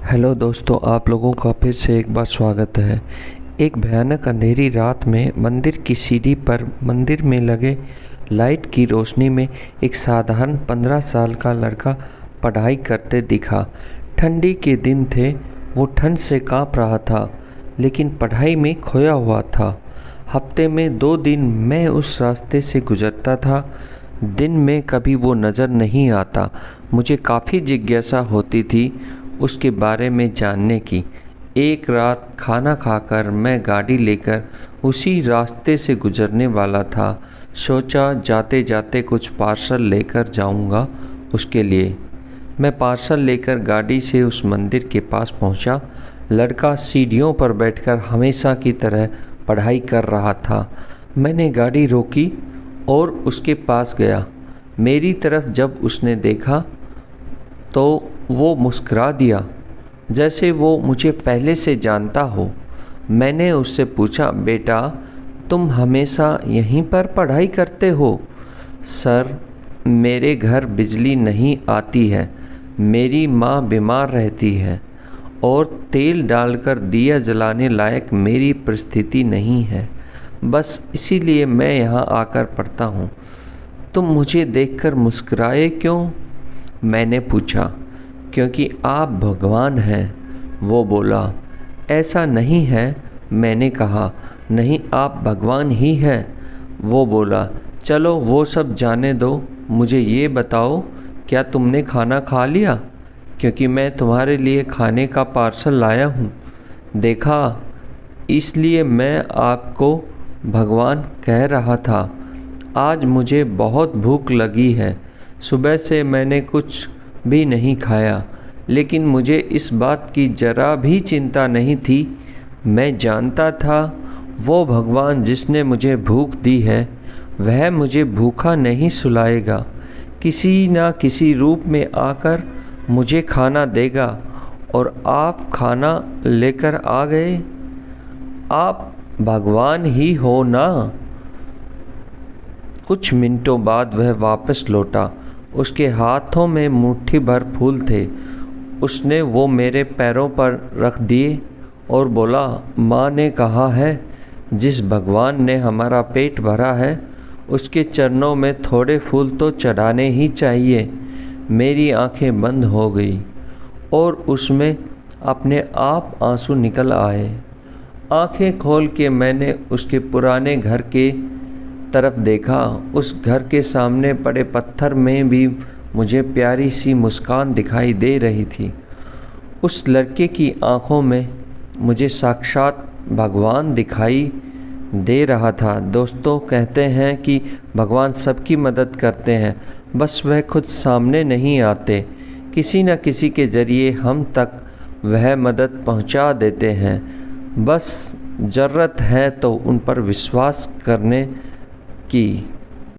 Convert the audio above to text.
Hello दोस्तों, आप लोगों का फिर से एक बार स्वागत है। एक भयानक अंधेरी रात में मंदिर की सीढ़ी पर मंदिर में लगे लाइट की रोशनी में एक साधारण 15 साल का लड़का पढ़ाई करते दिखा। ठंडी के दिन थे, वो ठंड से कांप रहा था लेकिन पढ़ाई में खोया हुआ था। हफ्ते में 2 दिन मैं उस रास्ते से गुजरता था। दिन में कभी वो नज़र नहीं आता। मुझे काफ़ी जिज्ञासा होती थी उसके बारे में जानने की। एक रात खाना खाकर मैं गाड़ी लेकर उसी रास्ते से गुजरने वाला था। सोचा जाते जाते कुछ पार्सल लेकर जाऊंगा उसके लिए। मैं पार्सल लेकर गाड़ी से उस मंदिर के पास पहुंचा। लड़का सीढ़ियों पर बैठकर हमेशा की तरह पढ़ाई कर रहा था। मैंने गाड़ी रोकी और उसके पास गया। मेरी तरफ जब उसने देखा तो वो मुस्कुरा दिया, जैसे वो मुझे पहले से जानता हो। मैंने उससे पूछा, बेटा तुम हमेशा यहीं पर पढ़ाई करते हो? सर, मेरे घर बिजली नहीं आती है, मेरी माँ बीमार रहती है और तेल डालकर दिया जलाने लायक मेरी परिस्थिति नहीं है, बस इसीलिए मैं यहाँ आकर पढ़ता हूँ। तुम मुझे देखकर मुस्कुराए क्यों? मैंने पूछा। क्योंकि आप भगवान हैं, वो बोला। ऐसा नहीं है, मैंने कहा। नहीं, आप भगवान ही हैं, वो बोला। चलो वो सब जाने दो, मुझे ये बताओ क्या तुमने खाना खा लिया? क्योंकि मैं तुम्हारे लिए खाने का पार्सल लाया हूँ। देखा, इसलिए मैं आपको भगवान कह रहा था। आज मुझे बहुत भूख लगी है। सुबह से मैंने कुछ भी नहीं खाया, लेकिन मुझे इस बात की ज़रा भी चिंता नहीं थी। मैं जानता था वो भगवान जिसने मुझे भूख दी है वह मुझे भूखा नहीं सुलाएगा। किसी न किसी रूप में आकर मुझे खाना देगा। और आप खाना लेकर आ गए। आप भगवान ही हो ना? कुछ मिनटों बाद वह वापस लौटा। उसके हाथों में मुट्ठी भर फूल थे। उसने वो मेरे पैरों पर रख दिए और बोला, माँ ने कहा है जिस भगवान ने हमारा पेट भरा है उसके चरणों में थोड़े फूल तो चढ़ाने ही चाहिए। मेरी आंखें बंद हो गई और उसमें अपने आप आंसू निकल आए। आंखें खोल के मैंने उसके पुराने घर के तरफ देखा। उस घर के सामने पड़े पत्थर में भी मुझे प्यारी सी मुस्कान दिखाई दे रही थी। उस लड़के की आंखों में मुझे साक्षात भगवान दिखाई दे रहा था। दोस्तों, कहते हैं कि भगवान सबकी मदद करते हैं, बस वह खुद सामने नहीं आते। किसी न किसी के ज़रिए हम तक वह मदद पहुंचा देते हैं। बस ज़रूरत है तो उन पर विश्वास करने की।